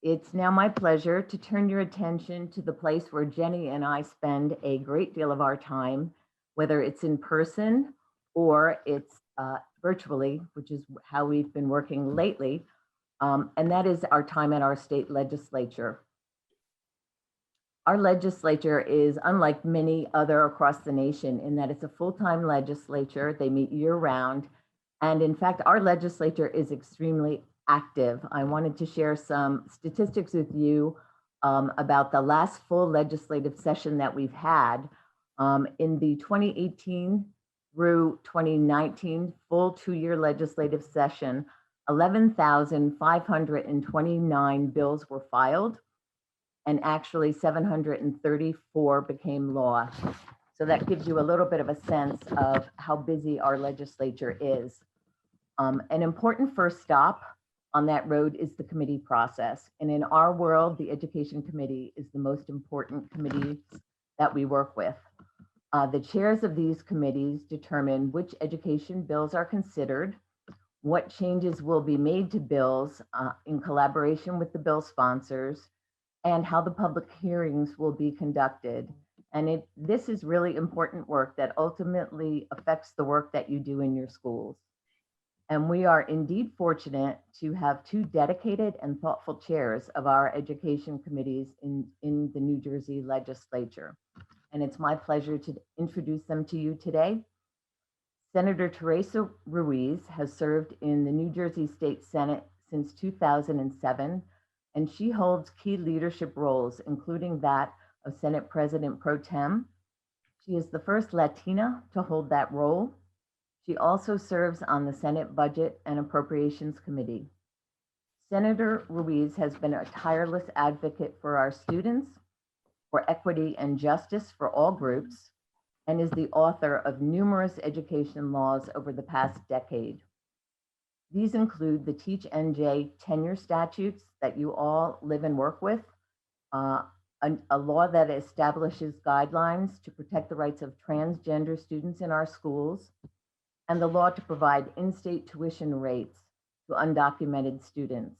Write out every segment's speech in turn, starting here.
It's now my pleasure to turn your attention to the place where Jenny and I spend a great deal of our time, whether it's in person or it's virtually, which is how we've been working lately, and that is our time at our state legislature. Our legislature is unlike many other across the nation in that it's a full-time legislature. They meet year-round. And in fact, our legislature is extremely active. I wanted to share some statistics with you about the last full legislative session that we've had. In the 2018 through 2019 full two-year legislative session, 11,529 bills were filed, and actually 734 became law. So that gives you a little bit of a sense of how busy our legislature is. An important first stop on that road is the committee process. And in our world, the Education Committee is the most important committee that we work with. The chairs of these committees determine which education bills are considered, what changes will be made to bills in collaboration with the bill sponsors, and how the public hearings will be conducted. And this is really important work that ultimately affects the work that you do in your schools. And we are indeed fortunate to have two dedicated and thoughtful chairs of our education committees in the New Jersey legislature. And it's my pleasure to introduce them to you today. Senator Teresa Ruiz has served in the New Jersey State Senate since 2007, and she holds key leadership roles, including that of Senate President Pro Tem. She is the first Latina to hold that role. She also serves on the Senate Budget and Appropriations Committee. Senator Ruiz has been a tireless advocate for our students, for equity and justice for all groups, and is the author of numerous education laws over the past decade. These include the Teach NJ tenure statutes that you all live and work with, a law that establishes guidelines to protect the rights of transgender students in our schools, and the law to provide in-state tuition rates to undocumented students.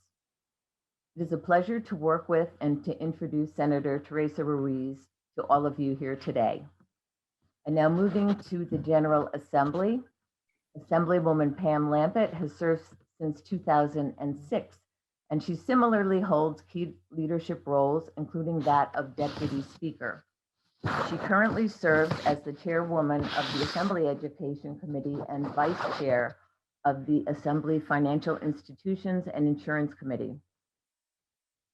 It is a pleasure to work with and to introduce Senator Teresa Ruiz to all of you here today. And now moving to the General Assembly. Assemblywoman Pam Lampett has served since 2006, and she similarly holds key leadership roles, including that of Deputy Speaker. She currently serves as the chairwoman of the Assembly Education Committee and vice chair of the Assembly Financial Institutions and Insurance Committee.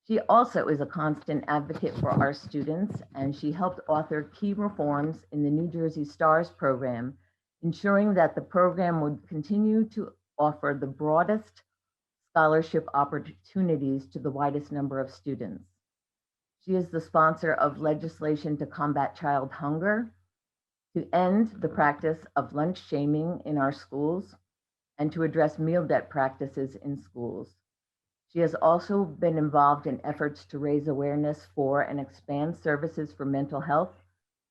She also is a constant advocate for our students, and she helped author key reforms in the New Jersey STARS program, ensuring that the program would continue to offer the broadest scholarship opportunities to the widest number of students. She is the sponsor of legislation to combat child hunger, to end the practice of lunch shaming in our schools, and to address meal debt practices in schools. She has also been involved in efforts to raise awareness for and expand services for mental health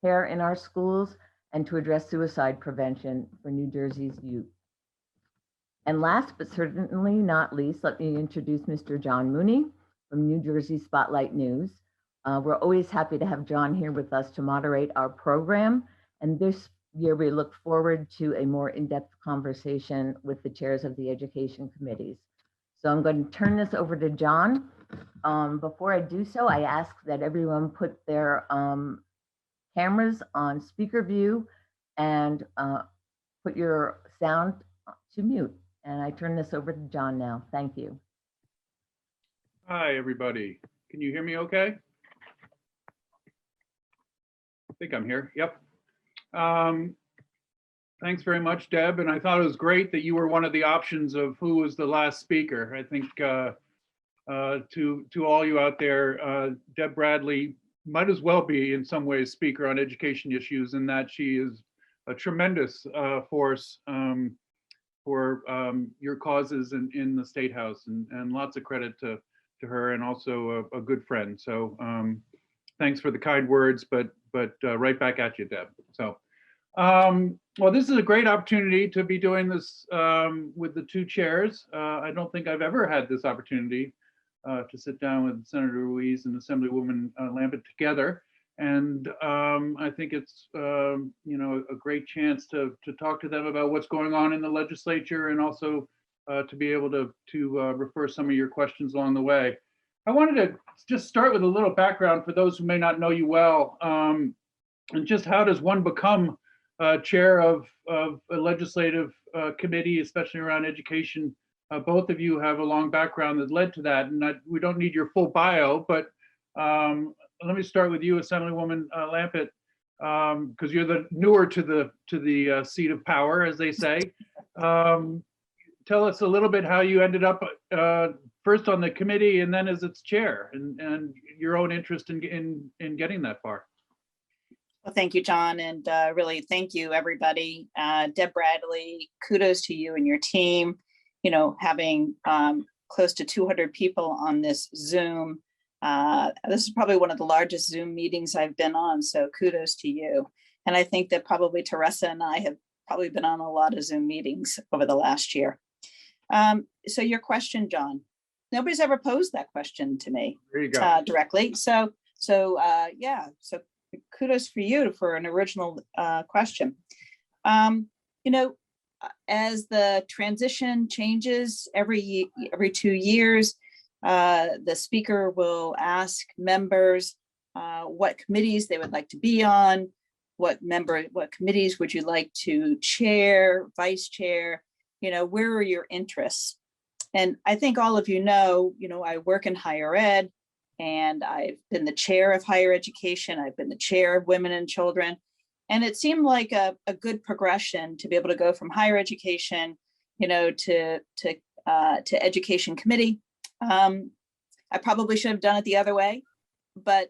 care in our schools, and to address suicide prevention for New Jersey's youth. And last but certainly not least, let me introduce Mr. John Mooney from New Jersey Spotlight News. We're always happy to have John here with us to moderate our program. And this year we look forward to a more in-depth conversation with the chairs of the education committees. So I'm going to turn this over to John. Before I do so, I ask that everyone put their cameras on speaker view and put your sound to mute. And I turn this over to John now. Thank you. Hi, everybody. Can you hear me okay? I think I'm here. Yep. Thanks very much, Deb. And I thought it was great that you were one of the options of who was the last speaker. I think to all you out there, Deb Bradley might as well be in some ways speaker on education issues, in that she is a tremendous force for your causes in the State House, and lots of credit to her, and also a good friend. So thanks for the kind words, but right back at you, Deb. So well, this is a great opportunity to be doing this with the two chairs. I don't think I've ever had this opportunity to sit down with Senator Ruiz and Assemblywoman Lampett together. And I think it's a great chance to talk to them about what's going on in the legislature, and also to be able to refer some of your questions along the way. I wanted to just start with a little background for those who may not know you well, and just how does one become chair of a legislative committee, especially around education. Both of you have a long background that led to that, and we don't need your full bio, but let me start with you, Assemblywoman Lampett, because you're the newer to the seat of power, as they say. Tell us a little bit how you ended up first on the committee and then as its chair, and your own interest in getting that far. Well, thank you, John, and really thank you, everybody. Deb Bradley, kudos to you and your team. You know, having close to 200 people on this Zoom. This is probably one of the largest Zoom meetings I've been on, so kudos to you. And I think that probably Teresa and I have probably been on a lot of Zoom meetings over the last year. So your question, John, nobody's ever posed that question to me directly. So kudos for you for an original question. You know, as the transition changes every 2 years, the speaker will ask members what committees they would like to be on, what committees would you like to chair, vice chair, you know, where are your interests? And I think all of you know, I work in higher ed, and I've been the chair of higher education. I've been the chair of women and children. And it seemed like a good progression to be able to go from higher education, to education committee. I probably should have done it the other way, but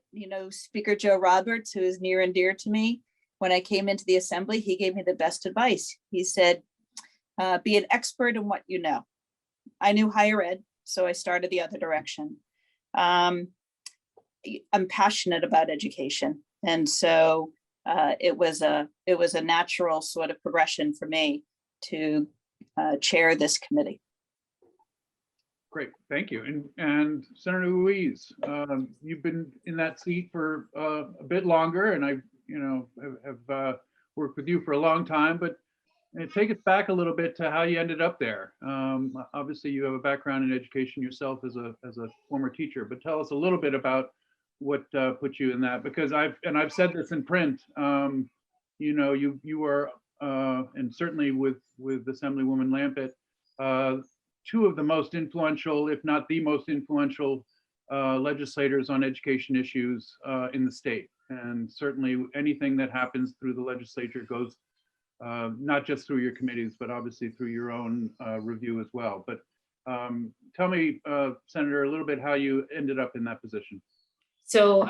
Speaker Joe Roberts, who is near and dear to me, when I came into the assembly, he gave me the best advice. He said, be an expert in what you know. I knew higher ed, so I started the other direction. I'm passionate about education, and so it was a natural sort of progression for me to chair this committee. Great, thank you. And Senator Ruiz, you've been in that seat for a bit longer, and I, have worked with you for a long time. But take us back a little bit to how you ended up there. Obviously, you have a background in education yourself as a former teacher. But tell us a little bit about what put you in that, because I've said this in print. You were, and certainly with Assemblywoman Lampett, two of the most influential, if not the most influential, legislators on education issues in the state. And certainly anything that happens through the legislature goes not just through your committees, but obviously through your own review as well. But tell me, Senator, a little bit how you ended up in that position. So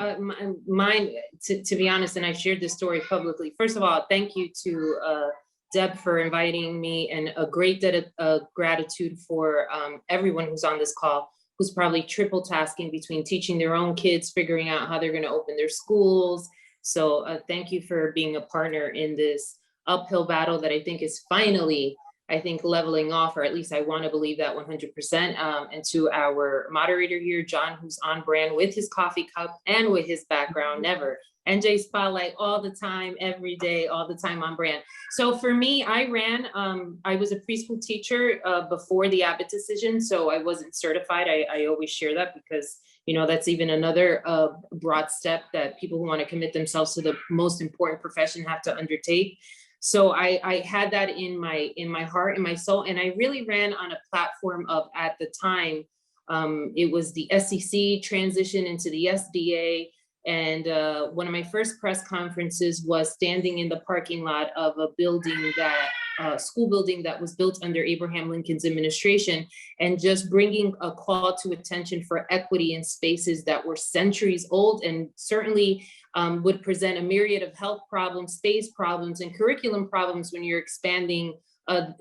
mine, to be honest, and I shared this story publicly. First of all, thank you to Deb for inviting me, and a great debt of gratitude for everyone who's on this call, who's probably triple tasking between teaching their own kids, figuring out how they're going to open their schools. So thank you for being a partner in this uphill battle that I think is finally, leveling off, or at least I want to believe that 100%. And to our moderator here, John, who's on brand with his coffee cup and with his background, never. NJ Spotlight all the time, every day, all the time on brand. So for me, I was a preschool teacher before the Abbott decision, so I wasn't certified. I always share that because, that's even another broad step that people who want to commit themselves to the most important profession have to undertake. So I had that in my heart and my soul, and I really ran on a platform of, at the time, it was the SEC transition into the SDA. And one of my first press conferences was standing in the parking lot of a building school building that was built under Abraham Lincoln's administration, and just bringing a call to attention for equity in spaces that were centuries old, and certainly would present a myriad of health problems, space problems, and curriculum problems when you're expanding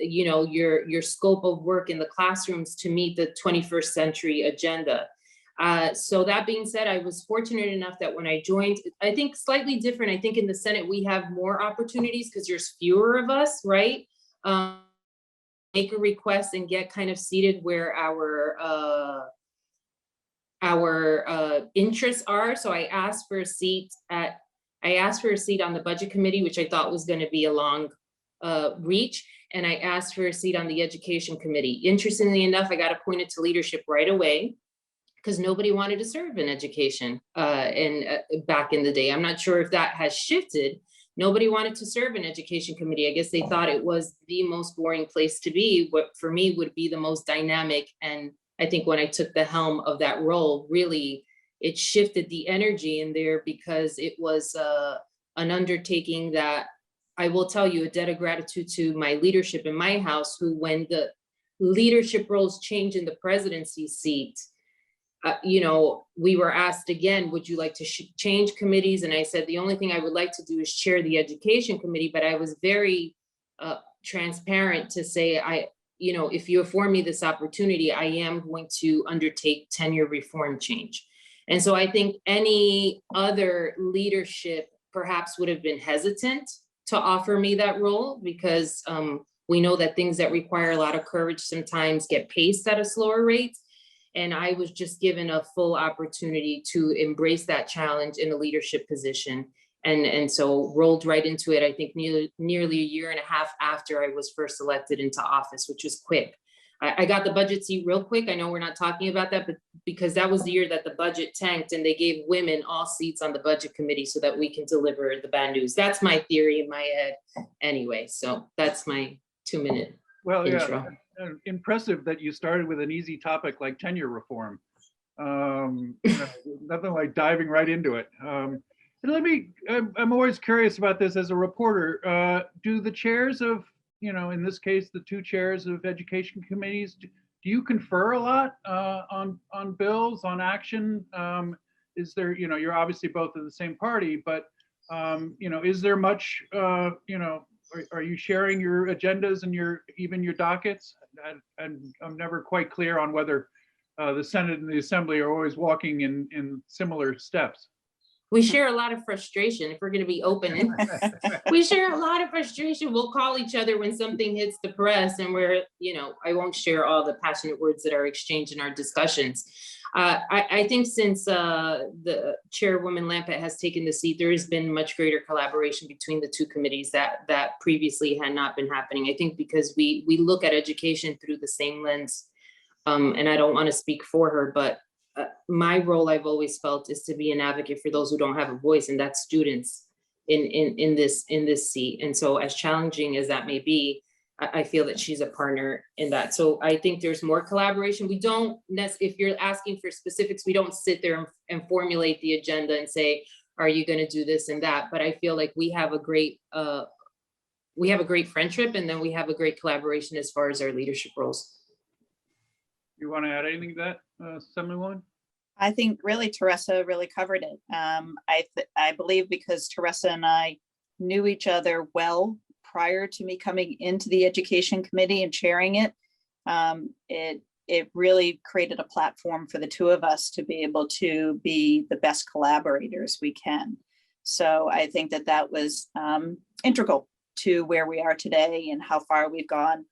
your scope of work in the classrooms to meet the 21st century agenda. So that being said, I was fortunate enough that when I joined, I think slightly different. I think in the Senate, we have more opportunities because there's fewer of us, right? Make a request and get kind of seated where our our interests are. So I asked for a seat on the budget committee, which I thought was going to be a long reach. And I asked for a seat on the education committee. Interestingly enough, I got appointed to leadership right away because nobody wanted to serve in education back in the day. I'm not sure if that has shifted. Nobody wanted to serve in education committee. I guess they thought it was the most boring place to be. What for me would be the most dynamic. And I think when I took the helm of that role, really, it shifted the energy in there because it was an undertaking that I will tell you, a debt of gratitude to my leadership in my house, who when the leadership roles change in the presidency seat, we were asked again, would you like to change committees? And I said, the only thing I would like to do is chair the education committee, but I was very transparent to say, if you afford me this opportunity, I am going to undertake tenure reform change. And so I think any other leadership perhaps would have been hesitant to offer me that role because we know that things that require a lot of courage sometimes get paced at a slower rate. And I was just given a full opportunity to embrace that challenge in a leadership position. And so rolled right into it, I think nearly a year and a half after I was first elected into office, which was quick. I got the budget seat real quick. I know we're not talking about that, but because that was the year that the budget tanked and they gave women all seats on the budget committee so that we can deliver the bad news. That's my theory in my head anyway. So that's my 2-minute intro. Yeah, impressive that you started with an easy topic like tenure reform. Nothing like diving right into it. And I'm always curious about this as a reporter. Do the chairs of, in this case, the 2 chairs of education committees, do you confer a lot on bills, on action? Is there, you're obviously both of the same party, but, is there much, are you sharing your agendas and even your dockets? And I'm never quite clear on whether the Senate and the Assembly are always walking in similar steps. We share a lot of frustration, if we're going to be open. We share a lot of frustration. We'll call each other when something hits the press, and I won't share all the passionate words that are exchanged in our discussions. I think since the chairwoman Lampet has taken the seat, there has been much greater collaboration between the 2 committees that previously had not been happening. I think because we look at education through the same lens, and I don't want to speak for her, but my role, I've always felt, is to be an advocate for those who don't have a voice, and that's students in this seat. And so as challenging as that may be, I feel that she's a partner in that. So I think there's more collaboration. We don't, if you're asking for specifics, we don't sit there and formulate the agenda and say, are you going to do this and that? But I feel like we have a great friendship, and then we have a great collaboration as far as our leadership roles. You want to add anything to that, Assemblywoman? I think really Teresa really covered it. I believe because Teresa and I knew each other well prior to me coming into the education committee and chairing it, it really created a platform for the 2 of us to be able to be the best collaborators we can. So I think that was integral to where we are today and how far we've gone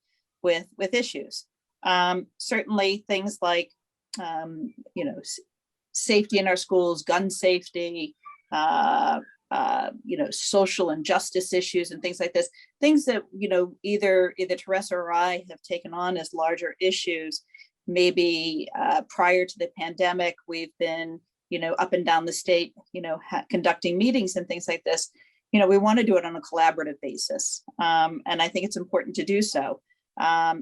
with issues. Certainly things like, safety in our schools, gun safety, social injustice issues and things like this, things that, either Teresa or I have taken on as larger issues. Maybe prior to the pandemic, we've been, up and down the state, conducting meetings and things like this. We want to do it on a collaborative basis. And I think it's important to do so.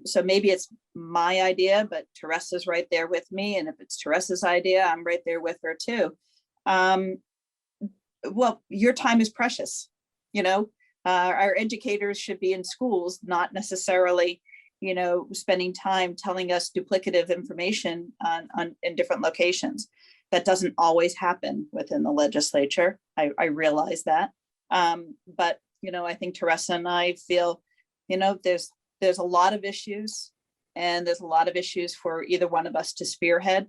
So maybe it's my idea, but Teresa's right there with me. And if it's Teresa's idea, I'm right there with her too. Well, your time is precious. Our educators should be in schools, not necessarily, spending time telling us duplicative information in different locations. That doesn't always happen within the legislature. I realize that. But, I think Teresa and I feel, there's a lot of issues, and there's a lot of issues for either one of us to spearhead.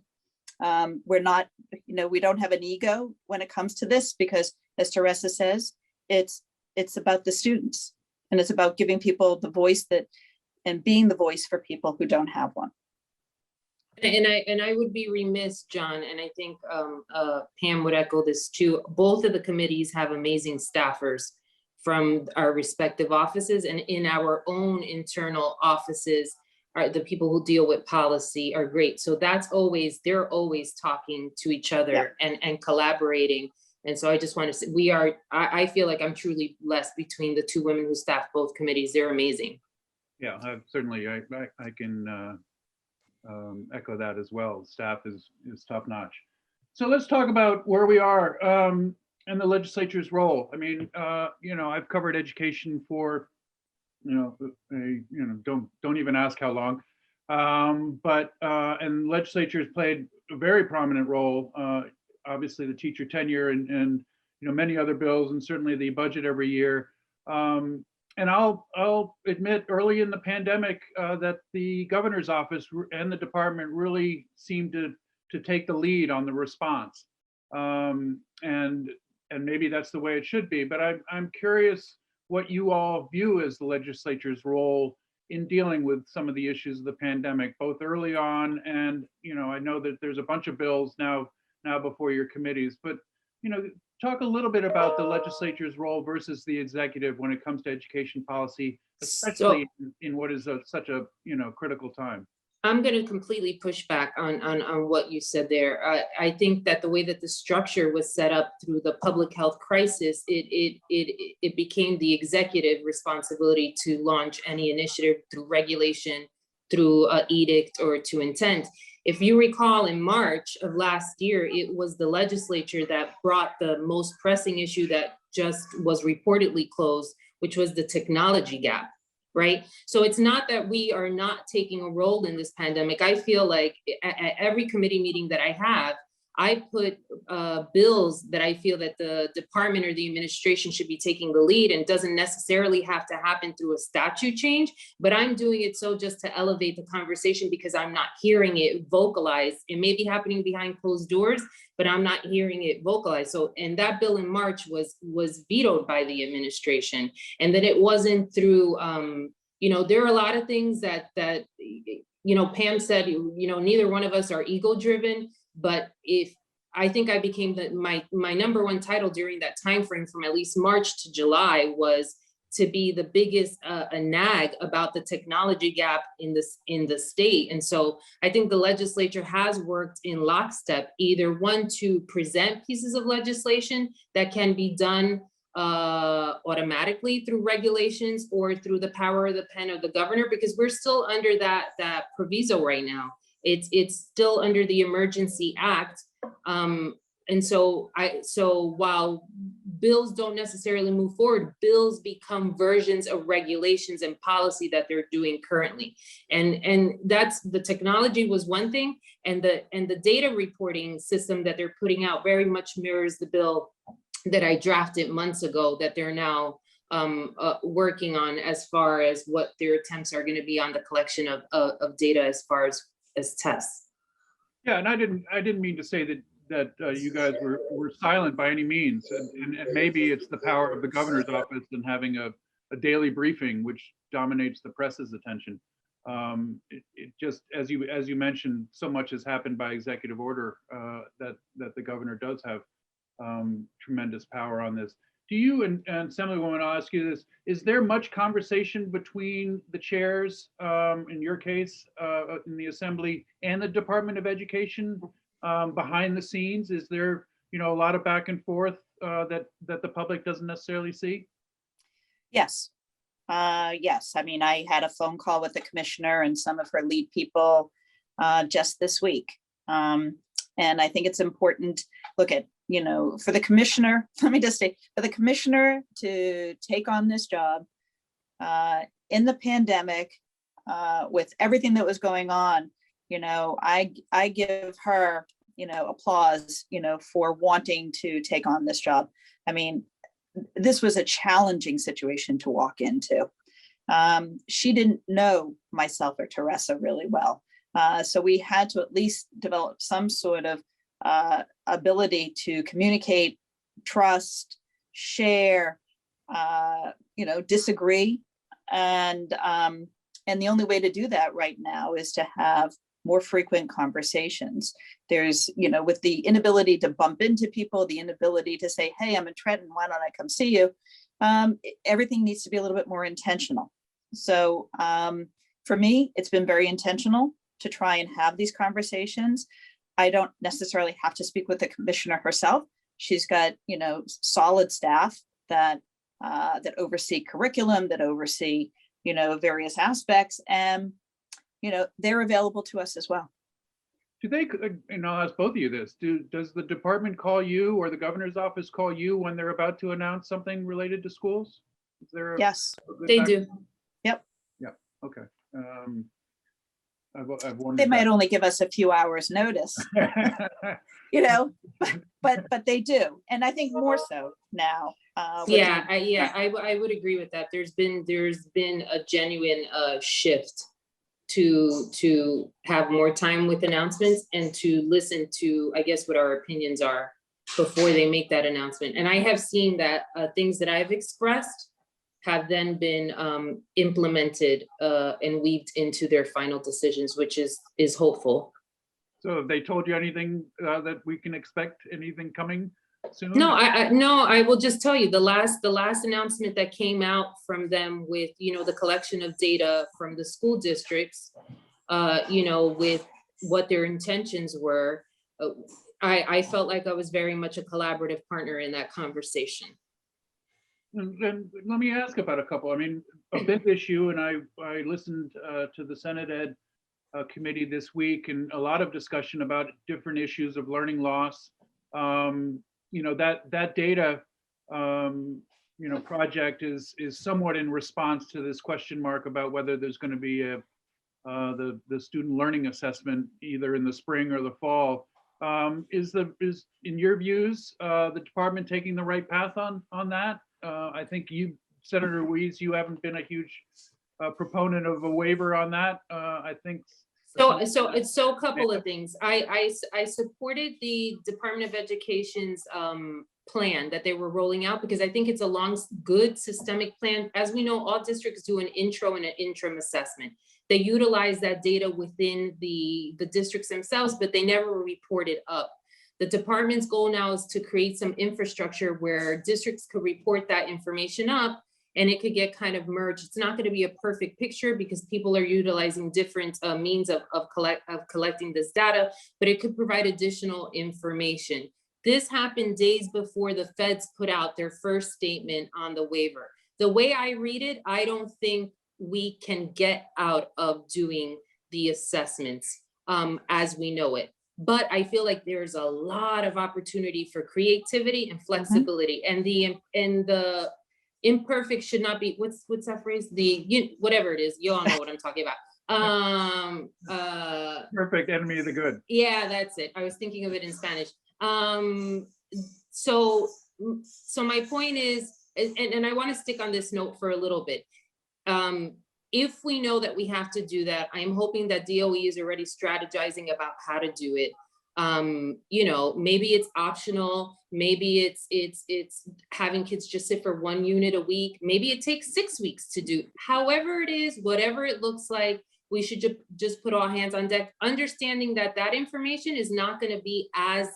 We're not, we don't have an ego when it comes to this, because as Teresa says, it's about the students, and it's about giving people the voice and being the voice for people who don't have one. And I would be remiss, John, and I think Pam would echo this too. Both of the committees have amazing staffers from our respective offices, and in our own internal offices, are the people who deal with policy are great. So that's always, they're always talking to each other and collaborating. And so I just want to say, I feel like I'm truly blessed between the two women who staff both committees. They're amazing. Yeah, certainly, I can echo that as well. Staff is top notch. So let's talk about where we are and the legislature's role. I mean, I've covered education for, don't even ask how long. And legislatures played a very prominent role. Obviously, the teacher tenure and many other bills, and certainly the budget every year. And I'll admit, early in the pandemic, that the governor's office and the department really seemed to take the lead on the response. And maybe that's the way it should be. But I'm curious what you all view as the legislature's role in dealing with some of the issues of the pandemic, both early on and I know that there's a bunch of bills now before your committees, but talk a little bit about the legislature's role versus the executive when it comes to education policy, especially in what is such a critical time. I'm going to completely push back on what you said there. I think that the way that the structure was set up through the public health crisis, it became the executive responsibility to launch any initiative through regulation, through edict, or to intent. If you recall, in March of last year, it was the legislature that brought the most pressing issue that just was reportedly closed, which was the technology gap. Right? So it's not that we are not taking a role in this pandemic. I feel like at every committee meeting that I have, I put bills that I feel that the department or the administration should be taking the lead, and doesn't necessarily have to happen through a statute change, but I'm doing it so just to elevate the conversation because I'm not hearing it vocalized. It may be happening behind closed doors, but I'm not hearing it vocalized. So, and that bill in March was vetoed by the administration. And then it wasn't through, there are a lot of things that Pam said, neither one of us are ego driven, but I think I became my number one title during that time frame from at least March to July was to be the biggest nag about the technology gap in the state. And so I think the legislature has worked in lockstep, either one, to present pieces of legislation that can be done automatically through regulations or through the power of the pen of the governor, because we're still under that proviso right now. It's still under the Emergency Act. And so while bills don't necessarily move forward, bills become versions of regulations and policy that they're doing currently. And that's, the technology was one thing, and the data reporting system that they're putting out very much mirrors the bill that I drafted months ago that they're now working on, as far as what their attempts are going to be on the collection of data as far as tests. Yeah, and I didn't mean to say that you guys were silent by any means, and maybe it's the power of the governor's office and having a daily briefing which dominates the press's attention. It just, as you mentioned, so much has happened by executive order that the governor does have tremendous power on this. Do you, and Assemblywoman, I'll ask you this, is there much conversation between the chairs, in your case, in the Assembly and the Department of Education behind the scenes? Is there, a lot of back and forth that the public doesn't necessarily see? Yes. Yes. I mean, I had a phone call with the commissioner and some of her lead people just this week. And I think it's important, look at, for the commissioner, let me just say, for the commissioner to take on this job in the pandemic with everything that was going on, I give her, applause, for wanting to take on this job. I mean, this was a challenging situation to walk into. She didn't know myself or Teresa really well. So we had to at least develop some sort of ability to communicate, trust, share, disagree. And the only way to do that right now is to have more frequent conversations. There's, with the inability to bump into people, the inability to say, hey, I'm in Trenton, why don't I come see you? Everything needs to be a little bit more intentional. So for me, it's been very intentional to try and have these conversations. I don't necessarily have to speak with the commissioner herself. She's got, solid staff that oversee curriculum, that oversee, various aspects, and, they're available to us as well. Do they, and I'll ask both of you this, does the department call you or the governor's office call you when they're about to announce something related to schools? Is there Yes, They do. Okay. I've wondered they might that. only give us a few hours notice, but they do. And I think more so now. Yeah, I would agree with that. There's been a genuine shift to have more time with announcements and to listen to, I guess, what our opinions are before they make that announcement. And I have seen that things that I've expressed have then been implemented and weaved into their final decisions, which is hopeful. So have they told you anything that we can expect, anything coming soon? No, I will just tell you the last announcement that came out from them with, the collection of data from the school districts, with what their intentions were. I felt like I was very much a collaborative partner in that conversation. And then let me ask about a couple. I mean, a big issue, and I listened to the Senate Ed committee this week, and a lot of discussion about different issues of learning loss. That data, project is somewhat in response to this question mark about whether there's going to be the student learning assessment either in the spring or the fall. Is in your views the department taking the right path on that? I think you, Senator Ruiz, you haven't been a huge proponent of a waiver on that. I think. So a couple of things. I supported the Department of Education's plan that they were rolling out because I think it's a good systemic plan. As we know, all districts do an intro and an interim assessment. They utilize that data within the districts themselves, but they never report it up. The department's goal now is to create some infrastructure where districts could report that information up and it could get kind of merged. It's not going to be a perfect picture because people are utilizing different means of collecting this data, but it could provide additional information. This happened days before the feds put out their first statement on the waiver. The way I read it, I don't think we can get out of doing the assessments as we know it. But I feel like there's a lot of opportunity for creativity and flexibility, and the imperfect should not be, what's that phrase? Whatever it is, you all know what I'm talking about. Perfect enemy of the good. Yeah, that's it. I was thinking of it in Spanish. So my point is, and I want to stick on this note for a little bit. If we know that we have to do that, I'm hoping that DOE is already strategizing about how to do it. Maybe it's optional. Maybe it's having kids just sit for 1 unit a week. Maybe it takes 6 weeks to do. However it is, whatever it looks like, we should just put all hands on deck, understanding that information is not going to be as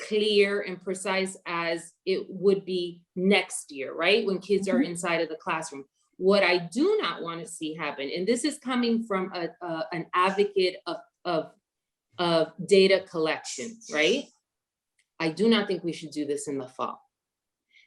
clear and precise as it would be next year, right? When kids are inside of the classroom. What I do not want to see happen, and this is coming from an advocate of data collection, right? I do not think we should do this in the fall.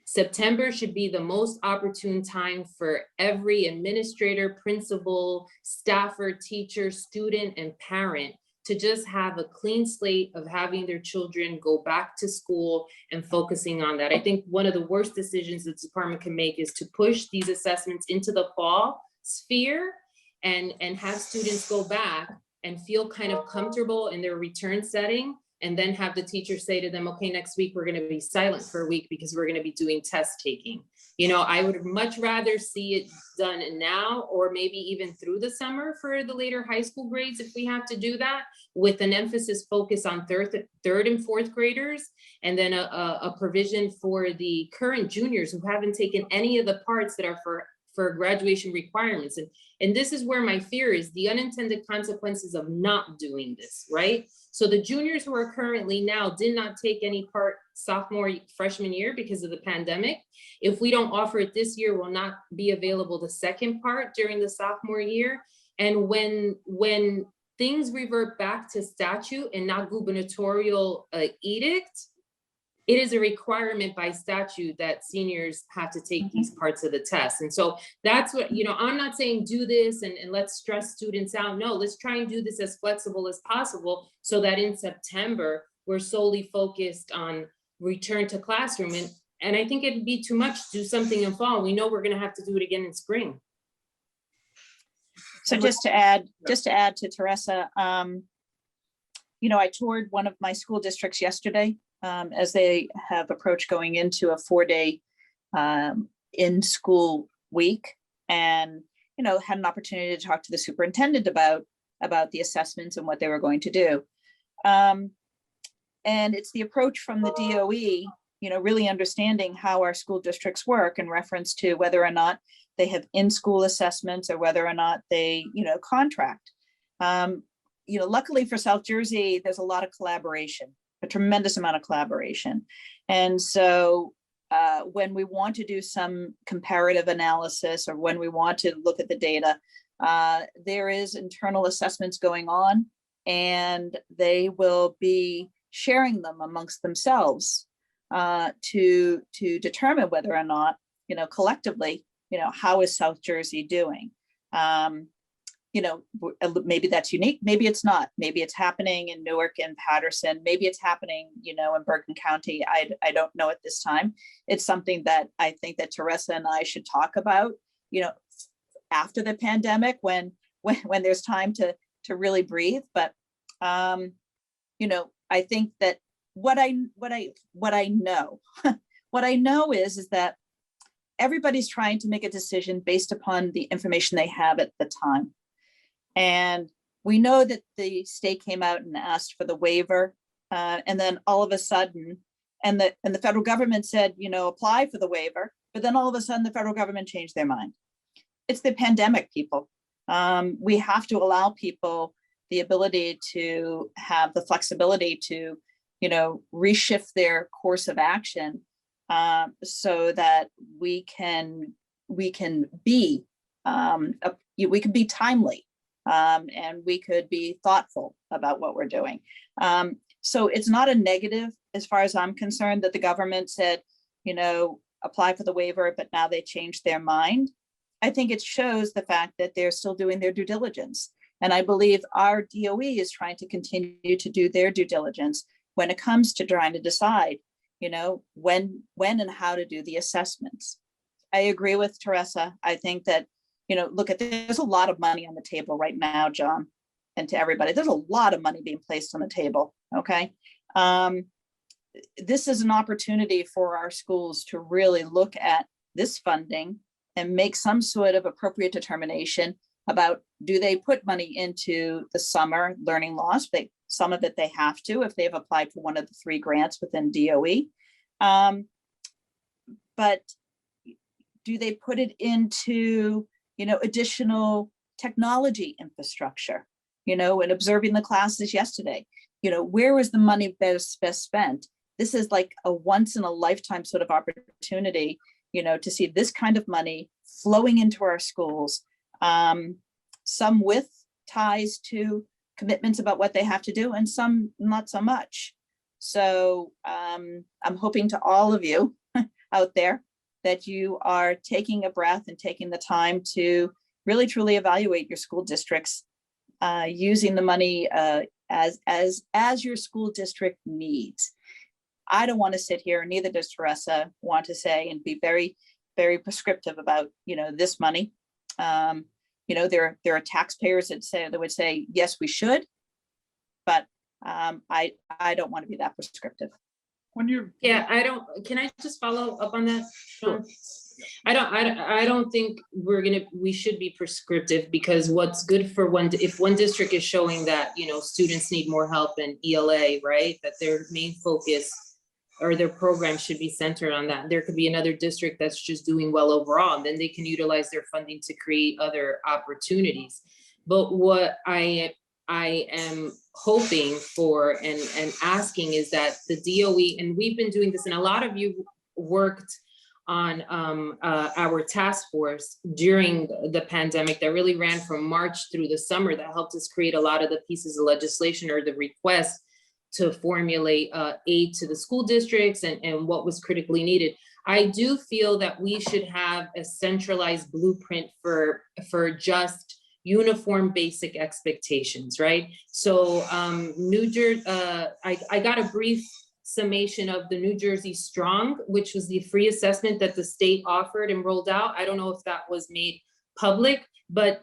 September should be the most opportune time for every administrator, principal, staffer, teacher, student, and parent to just have a clean slate of having their children go back to school and focusing on that. I think one of the worst decisions the department can make is to push these assessments into the fall sphere and have students go back and feel kind of comfortable in their return setting, and then have the teacher say to them, okay, next week we're going to be silent for a week because we're going to be doing test taking. I would much rather see it done now, or maybe even through the summer for the later high school grades if we have to do that, with an emphasis focus on third and fourth graders, and then a provision for the current juniors who haven't taken any of the parts that are for for graduation requirements. And this is where my fear is, the unintended consequences of not doing this, right? So the juniors who are currently now did not take any part sophomore, freshman year because of the pandemic. If we don't offer it this year, will not be available the second part during the sophomore year. And when things revert back to statute and not gubernatorial edict, it is a requirement by statute that seniors have to take these parts of the test. And so that's what, I'm not saying do this and let's stress students out. No, let's try and do this as flexible as possible so that in September, we're solely focused on return to classroom. And I think it'd be too much to do something in fall. We know we're gonna have to do it again in spring. So just to add to Teresa, I toured one of my school districts yesterday as they have approached going into a 4-day in-school week, and had an opportunity to talk to the superintendent about the assessments and what they were going to do. And it's the approach from the DOE, really understanding how our school districts work in reference to whether or not they have in-school assessments or whether or not they, contract. Luckily for South Jersey, there's a lot of collaboration, a tremendous amount of collaboration. And so when we want to do some comparative analysis or when we want to look at the data, there is internal assessments going on, and they will be sharing them amongst themselves to determine whether or not, collectively, how is South Jersey doing? Maybe that's unique, maybe it's not, maybe it's happening in Newark and Patterson, maybe it's happening, in Bergen County. I don't know at this time. It's something that I think that Teresa and I should talk about, after the pandemic, when there's time to really breathe. But, I think that what I know, what I know is that everybody's trying to make a decision based upon the information they have at the time. And we know that the state came out and asked for the waiver, and then all of a sudden, and the federal government said, apply for the waiver, but then all of a sudden the federal government changed their mind. It's the pandemic, people. We have to allow people the ability to have the flexibility to, reshift their course of action, so that we can be timely, and we could be thoughtful about what we're doing. So it's not a negative as far as I'm concerned that the government said, apply for the waiver, but now they changed their mind. I think it shows the fact that they're still doing their due diligence. And I believe our DOE is trying to continue to do their due diligence when it comes to trying to decide, when and how to do the assessments. I agree with Teresa. I think that, look at this, there's a lot of money on the table right now, John, and to everybody, there's a lot of money being placed on the table, okay? This is an opportunity for our schools to really look at this funding and make some sort of appropriate determination about, do they put money into the summer learning loss? Some of it they have to if they've applied for one of the 3 grants within DOE. But do they put it into, additional technology infrastructure, and observing the classes yesterday, where was the money best spent? This is like a once in a lifetime sort of opportunity, to see this kind of money flowing into our schools, some with ties to commitments about what they have to do and some not so much. So I'm hoping to all of you out there that you are taking a breath and taking the time to really truly evaluate your school districts, using the money as your school district needs. I don't want to sit here, and neither does Teresa, want to say and be very, very prescriptive about, this money. There are taxpayers that would say, yes, we should, but I don't want to be that prescriptive. Can I just follow up on that? Sure. I don't think we should be prescriptive, because what's good for if one district is showing that, students need more help in ELA, right? That their main focus or their program should be centered on that. There could be another district that's just doing well overall, and then they can utilize their funding to create other opportunities. But what I am hoping for and asking is that the DOE, and we've been doing this, and a lot of you worked on our task force during the pandemic that really ran from March through the summer, that helped us create a lot of the pieces of legislation or the requests to formulate aid to the school districts and what was critically needed. I do feel that we should have a centralized blueprint for just uniform basic expectations, right? So New Jersey, I got a brief summation of the New Jersey Strong, which was the free assessment that the state offered and rolled out. I don't know if that was made public, but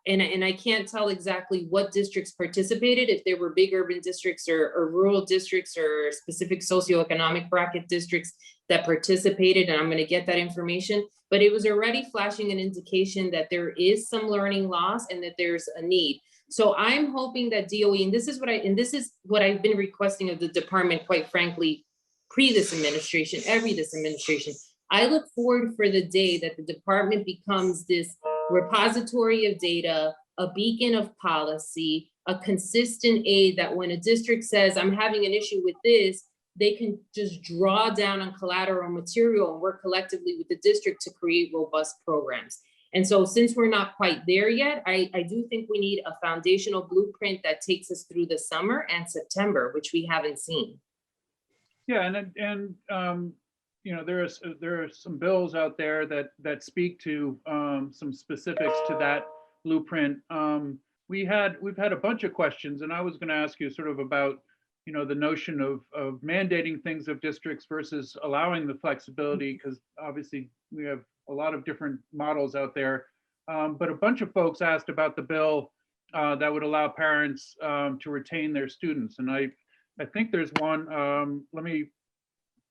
and I can't tell exactly what districts participated, if there were big urban districts or rural districts or specific socioeconomic bracket districts that participated, and I'm going to get that information. But it was already flashing an indication that there is some learning loss and that there's a need. So I'm hoping that DOE, and this is what I've been requesting of the department, quite frankly, pre this administration, this administration. I look forward for the day that the department becomes this repository of data, a beacon of policy, a consistent aid that when a district says, I'm having an issue with this, they can just draw down on collateral material and work collectively with the district to create robust programs. And so since we're not quite there yet, I do think we need a foundational blueprint that takes us through the summer and September, which we haven't seen. Yeah, and you know, there are some bills out there that speak to some specifics to that blueprint. We've had a bunch of questions, and I was going to ask you sort of about, you know, the notion of mandating things of districts versus allowing the flexibility, because obviously we have a lot of different models out there. But a bunch of folks asked about the bill that would allow parents to retain their students, and I think there's one.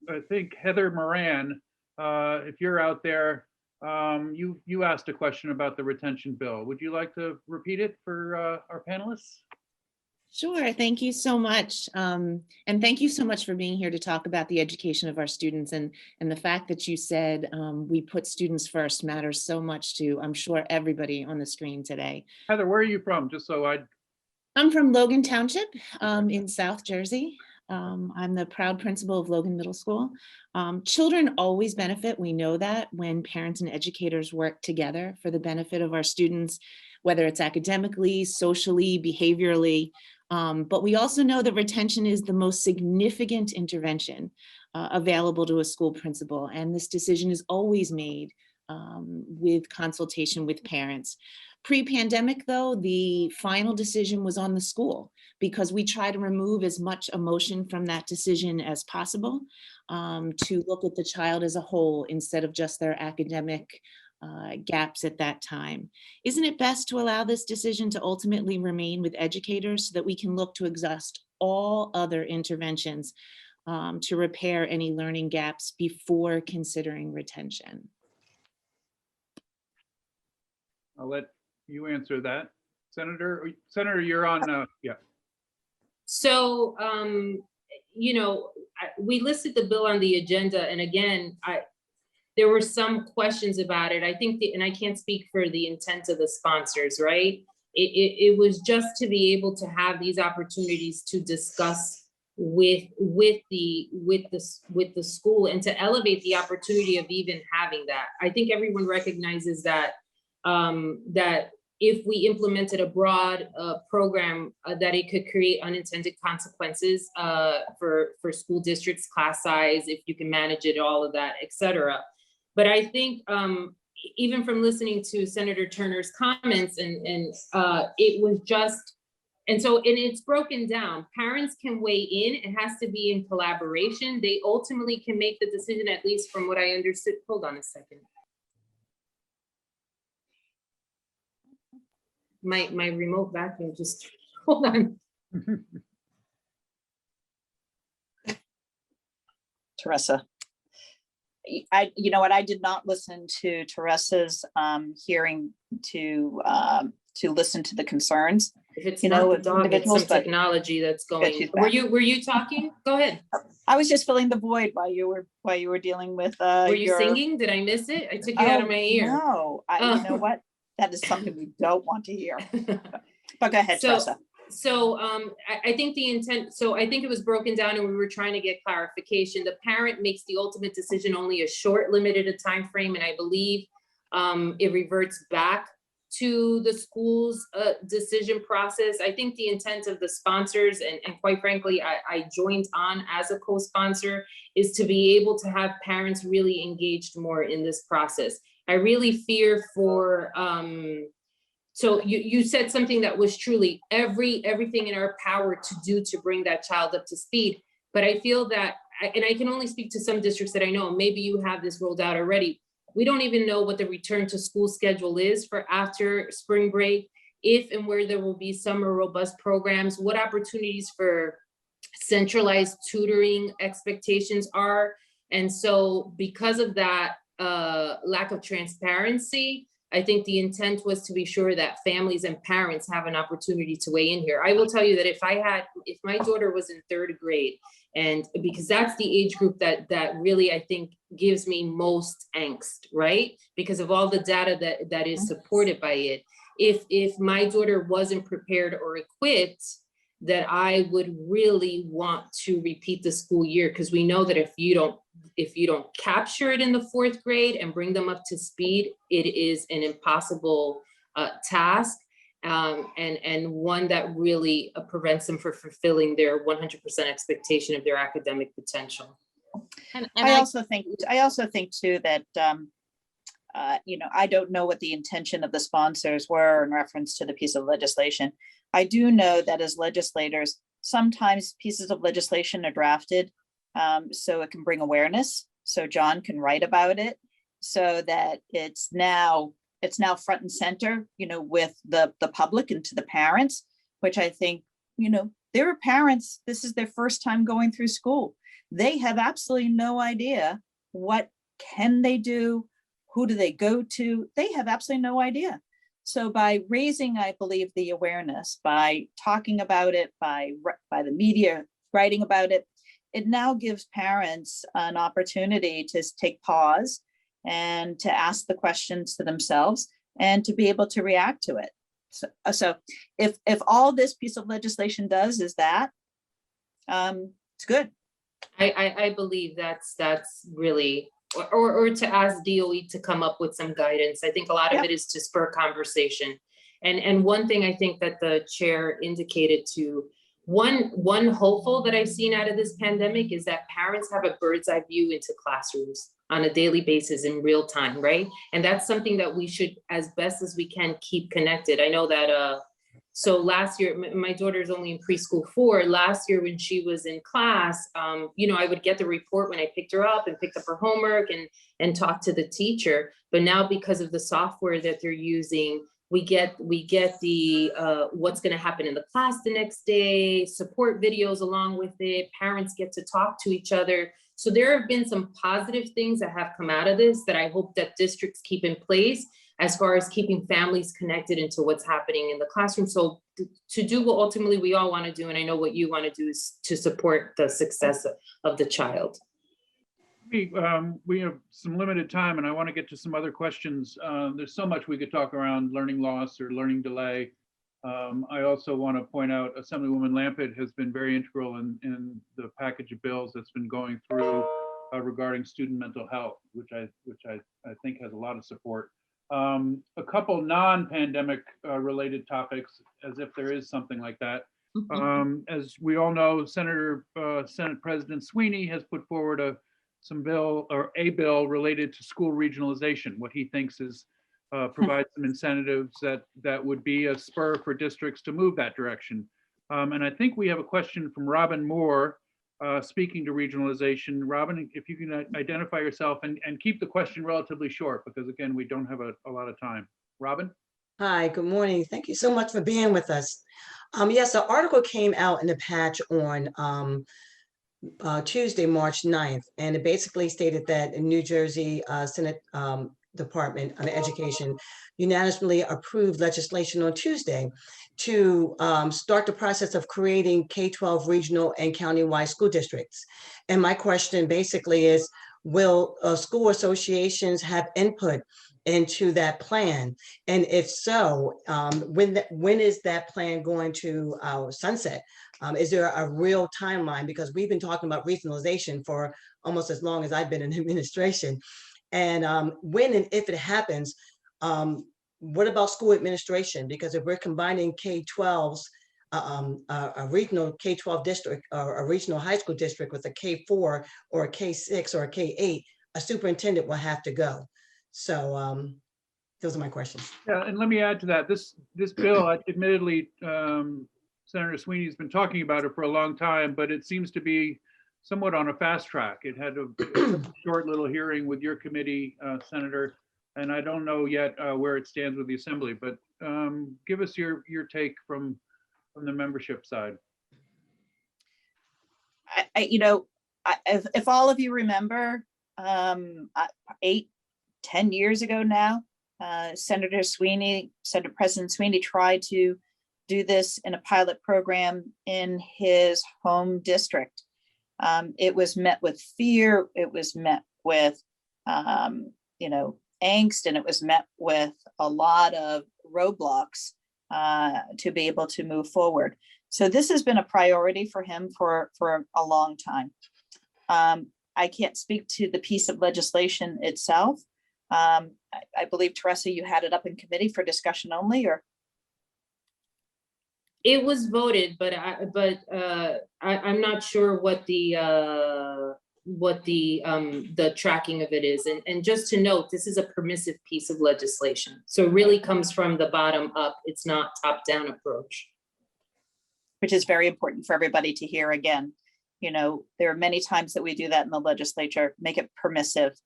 I think Heather Moran, if you're out there, you asked a question about the retention bill. Would you like to repeat it for our panelists? Sure, thank you so much. And thank you so much for being here to talk about the education of our students, and the fact that you said we put students first matters so much to, I'm sure, everybody on the screen today. Heather, where are you from? Just so I'm from Logan Township in South Jersey. I'm the proud principal of Logan Middle School. Children always benefit, we know that, when parents and educators work together for the benefit of our students, whether it's academically, socially, behaviorally. But we also know that retention is the most significant intervention available to a school principal. And this decision is always made with consultation with parents. Pre-pandemic, though, the final decision was on the school, because we try to remove as much emotion from that decision as possible to look at the child as a whole instead of just their academic gaps at that time. Isn't it best to allow this decision to ultimately remain with educators so that we can look to exhaust all other interventions to repair any learning gaps before considering retention? I'll let you answer that. Senator, you're on, yeah. So, you know, we listed the bill on the agenda, and again, there were some questions about it. I think, and I can't speak for the intent of the sponsors, right? It was just to be able to have these opportunities to discuss with the school and to elevate the opportunity of even having that. I think everyone recognizes that that if we implemented a broad program, that it could create unintended consequences for school districts, class size, if you can manage it, all of that, et cetera. But I think even from listening to Senator Turner's comments, and it was just, and it's broken down. Parents can weigh in. It has to be in collaboration. They ultimately can make the decision, at least from what I understood. Hold on a second. My remote vacuum just, hold on. Teresa. You know what, I did not listen to Teresa's hearing to listen to the concerns. If it's you not know, the dog, it's some technology that's going. Were you talking? Go ahead. I was just filling the void while you were dealing with Were you singing? Did I miss it? I took you out of my ear. No, you know what? That is something we don't want to hear. But go ahead, Teresa. So I think the intent, so I think it was broken down and we were trying to get clarification. The parent makes the ultimate decision, only a short, limited a time frame, and I believe it reverts back to the school's decision process. I think the intent of the sponsors, and quite frankly, I joined on as a co-sponsor, is to be able to have parents really engaged more in this process. I really fear for, so you said something that was truly everything in our power to do to bring that child up to speed. But I feel that, and I can only speak to some districts that I know, maybe you have this rolled out already. We don't even know what the return to school schedule is for after spring break, if and where there will be summer robust programs, what opportunities for centralized tutoring expectations are. And so because of that lack of transparency, I think the intent was to be sure that families and parents have an opportunity to weigh in here. I will tell you that if my daughter was in 3rd grade, and because that's the age group that really, I think, gives me most angst, right? Because of all the data that is supported by it. If my daughter wasn't prepared or equipped, that I would really want to repeat the school year, because we know that if you don't capture it in the 4th grade and bring them up to speed, it is an impossible task, and one that really prevents them from fulfilling their 100% expectation of their academic potential. And I also think too that I don't know what the intention of the sponsors were in reference to the piece of legislation. I do know that as legislators, sometimes pieces of legislation are drafted so it can bring awareness, so John can write about it, so that it's now front and center, with the public and to the parents, which I think, there are parents, this is their first time going through school. They have absolutely no idea what can they do, who do they go to? They have absolutely no idea. So by raising, I believe, the awareness, by talking about it, by the media writing about it, it now gives parents an opportunity to take pause and to ask the questions to themselves and to be able to react to it. So if all this piece of legislation does is that, it's good. I believe that's really, or to ask DOE to come up with some guidance. I think a lot of it is to spur conversation. And one thing I think that the chair indicated to, one hopeful that I've seen out of this pandemic is that parents have a bird's eye view into classrooms on a daily basis in real time, right? And that's something that we should, as best as we can, keep connected. I know that, so last year, my daughter's only in preschool 4. Last year when she was in class, I would get the report when I picked her up and picked up her homework and talk to the teacher. But now because of the software that they're using, we get the what's going to happen in the class the next day, support videos along with it, parents get to talk to each other. So there have been some positive things that have come out of this that I hope that districts keep in place as far as keeping families connected into what's happening in the classroom. So to do what ultimately we all want to do, and I know what you want to do, is to support the success of the child. We have some limited time and I want to get to some other questions. There's so much we could talk around learning loss or learning delay. I also want to point out Assemblywoman Lampett has been very integral in the package of bills that's been going through regarding student mental health, which I think has a lot of support. A couple non-pandemic related topics, as if there is something like that. As we all know, Senate President Sweeney has put forward a bill related to school regionalization, what he thinks is provide some incentives that would be a spur for districts to move that direction. And I think we have a question from Robin Moore, speaking to regionalization. Robin, if you can identify yourself and keep the question relatively short, because again, we don't have a lot of time. Robin? Hi, good morning. Thank you so much for being with us. Yes, an article came out in the patch on Tuesday, March 9th, and it basically stated that in New Jersey, Senate Department of Education unanimously approved legislation on Tuesday to start the process of creating K-12 regional and countywide school districts. And my question basically is, will school associations have input into that plan? And if so, when is that plan going to sunset? Is there a real timeline? Because we've been talking about regionalization for almost as long as I've been in administration. And when and if it happens, what about school administration? Because if we're combining K-12s, a regional K-12 district or a regional high school district with a K-4 or a K-6 or a K-8, a superintendent will have to go. So those are my questions. Yeah, and let me add to that. This bill, admittedly, Senator Sweeney's been talking about it for a long time, but it seems to be somewhat on a fast track. It had a short little hearing with your committee, Senator, and I don't know yet where it stands with the Assembly, but give us your take from the membership side. If all of you remember, 8-10 years ago now, Senate President Sweeney tried to do this in a pilot program in his home district. It was met with fear. It was met with, angst, and it was met with a lot of roadblocks to be able to move forward. So this has been a priority for him for a long time. I can't speak to the piece of legislation itself. I believe, Teresa, you had it up in committee for discussion only, or? It was voted, but I'm not sure what the tracking of it is. And just to note, this is a permissive piece of legislation. So it really comes from the bottom up. It's not top-down approach. Which is very important for everybody to hear again. There are many times that we do that in the legislature, make it permissive.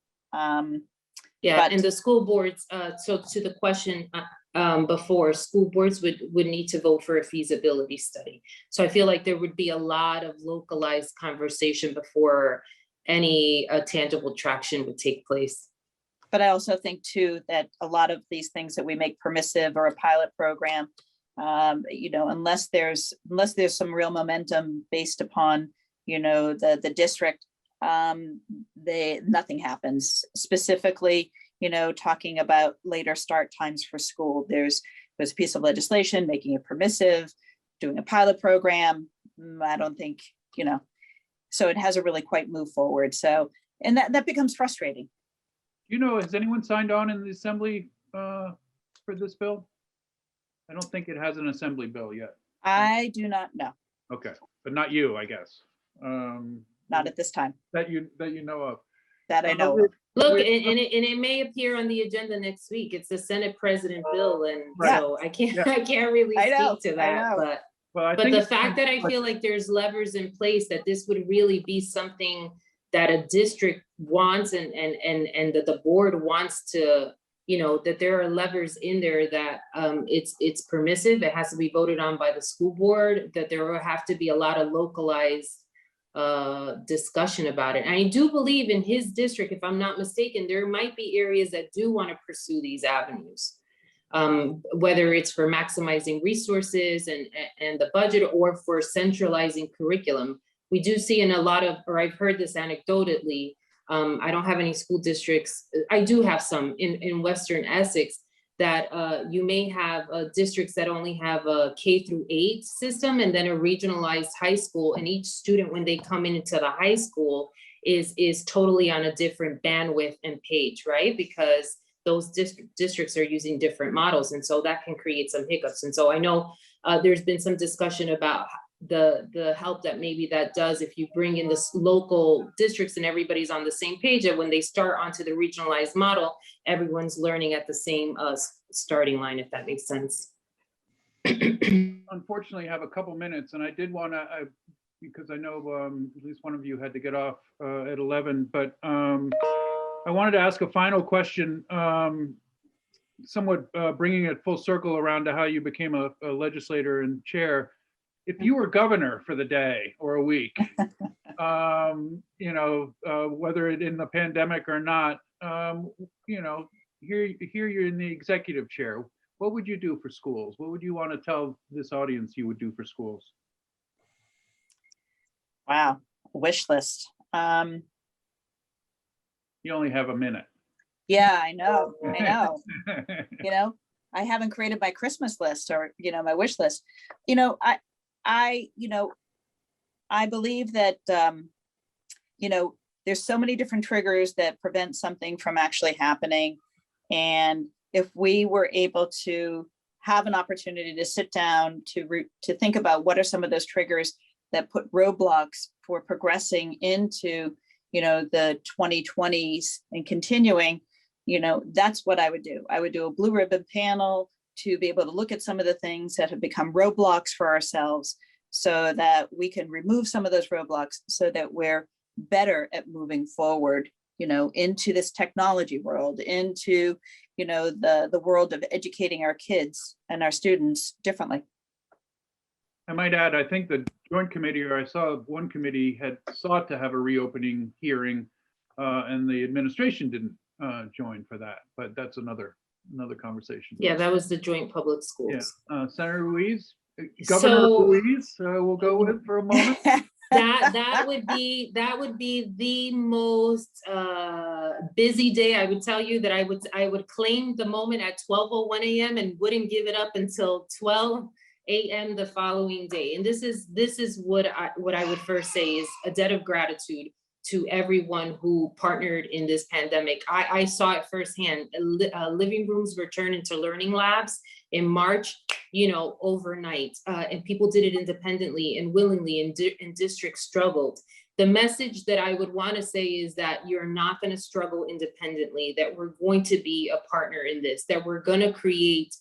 Yeah, and the school boards, so to the question before, school boards would need to vote for a feasibility study. So I feel like there would be a lot of localized conversation before any tangible traction would take place. But I also think too, that a lot of these things that we make permissive or a pilot program, unless there's some real momentum based upon, the district, nothing happens. Specifically, talking about later start times for school. There's a piece of legislation making it permissive, doing a pilot program. I don't think, so it hasn't really quite moved forward. So, and that becomes frustrating. Has anyone signed on in the Assembly for this bill? I don't think it has an Assembly bill yet. I do not know. Okay, but not you, I guess. Not at this time. That you know of. That I know of. Look, and it may appear on the agenda next week. It's the Senate President bill, and so I can't really speak to that. But the fact that I feel like there's levers in place, that this would really be something that a district wants, and that the board wants to, that there are levers in there that it's permissive. It has to be voted on by the school board. That there will have to be a lot of localized discussion about it. And I do believe in his district, if I'm not mistaken, there might be areas that do want to pursue these avenues, whether it's for maximizing resources and the budget, or for centralizing curriculum. We do see in a lot of, or I've heard this anecdotally, I don't have any school districts. I do have some in Western Essex, that you may have districts that only have a K-8 system, and then a regionalized high school, and each student, when they come into the high school, is totally on a different bandwidth and page, right? Because those districts are using different models, and so that can create some hiccups. And so I know there's been some discussion about the help that maybe that does if you bring in the local districts and everybody's on the same page, and when they start onto the regionalized model, everyone's learning at the same starting line, if that makes sense. Unfortunately, I have a couple minutes, and I did want to, because I know at least one of you had to get off at 11, but I wanted to ask a final question, somewhat bringing it full circle around to how you became a legislator and chair. If you were governor for the day or a week, whether it in the pandemic or not, here you're in the executive chair. What would you do for schools? What would you want to tell this audience you would do for schools? Wow, wish list. You only have a minute. Yeah, I know. You know, I haven't created my Christmas list or, my wish list. I believe that, there's so many different triggers that prevent something from actually happening. And if we were able to have an opportunity to sit down to think about what are some of those triggers that put roadblocks for progressing into, the 2020s and continuing, that's what I would do. I would do a blue ribbon panel to be able to look at some of the things that have become roadblocks for ourselves so that we can remove some of those roadblocks so that we're better at moving forward, into this technology world, into, the world of educating our kids and our students differently. I might add, I think the joint committee, or I saw one committee had sought to have a reopening hearing, and the administration didn't join for that, but that's another conversation. Yeah, that was the joint public schools. Yeah, Senator Ruiz, Governor Ruiz, we'll go with for a moment. That would be the most busy day. I would tell you that I would claim the moment at 12:01 a.m. and wouldn't give it up until 12 a.m. the following day. And this is what I would first say is a debt of gratitude to everyone who partnered in this pandemic. I saw it firsthand. Living rooms were turned into learning labs in March, overnight, and people did it independently and willingly, and districts struggled. The message that I would want to say is that you're not going to struggle independently, that we're going to be a partner in this, that we're going to create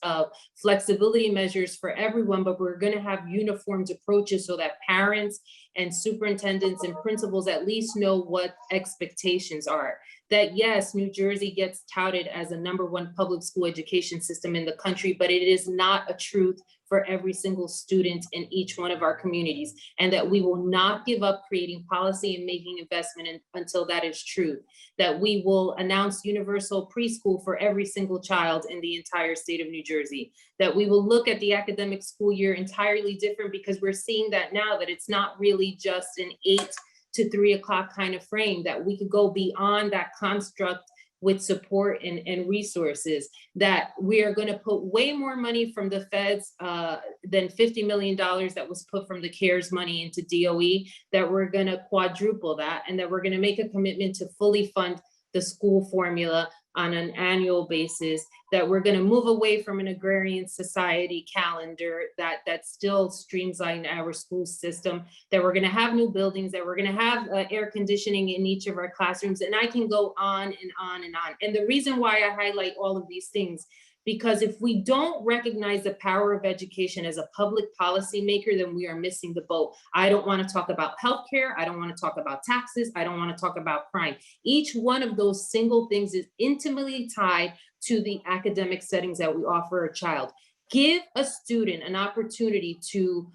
flexibility measures for everyone, but we're going to have uniformed approaches so that parents and superintendents and principals at least know what expectations are. That yes, New Jersey gets touted as a #1 public school education system in the country, but it is not a truth for every single student in each one of our communities, and that we will not give up creating policy and making investment until that is true. That we will announce universal preschool for every single child in the entire state of New Jersey. That we will look at the academic school year entirely different, because we're seeing that now, that it's not really just an 8 to 3 o'clock kind of frame, that we could go beyond that construct with support and resources, that we are going to put way more money from the feds than $50 million that was put from the CARES money into DOE, that we're going to quadruple that, and that we're going to make a commitment to fully fund the school formula on an annual basis, that we're going to move away from an agrarian society calendar that still streamlines our school system, that we're going to have new buildings, that we're going to have air conditioning in each of our classrooms. And I can go on and on and on. And the reason why I highlight all of these things, because if we don't recognize the power of education as a public policy maker, then we are missing the boat. I don't want to talk about healthcare. I don't want to talk about taxes. I don't want to talk about crime. Each one of those single things is intimately tied to the academic settings that we offer a child. Give a student an opportunity to,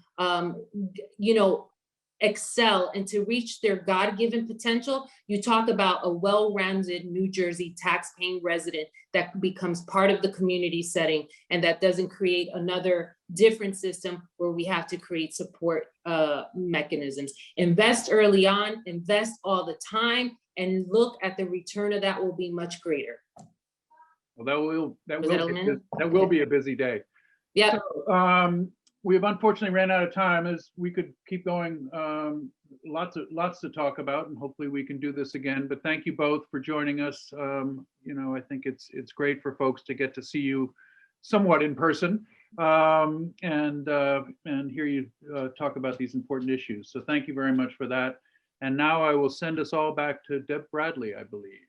excel and to reach their God-given potential. You talk about a well-rounded New Jersey tax-paying resident that becomes part of the community setting, and that doesn't create another different system where we have to create support mechanisms. Invest early on, invest all the time, and look at the return of that will be much greater. Well, that will be a busy day. Yeah. So, we've unfortunately ran out of time. As we could keep going, lots to talk about, and hopefully we can do this again. But thank you both for joining us. I think it's great for folks to get to see you somewhat in person, and hear you talk about these important issues. So thank you very much for that. And now I will send us all back to Deb Bradley, I believe.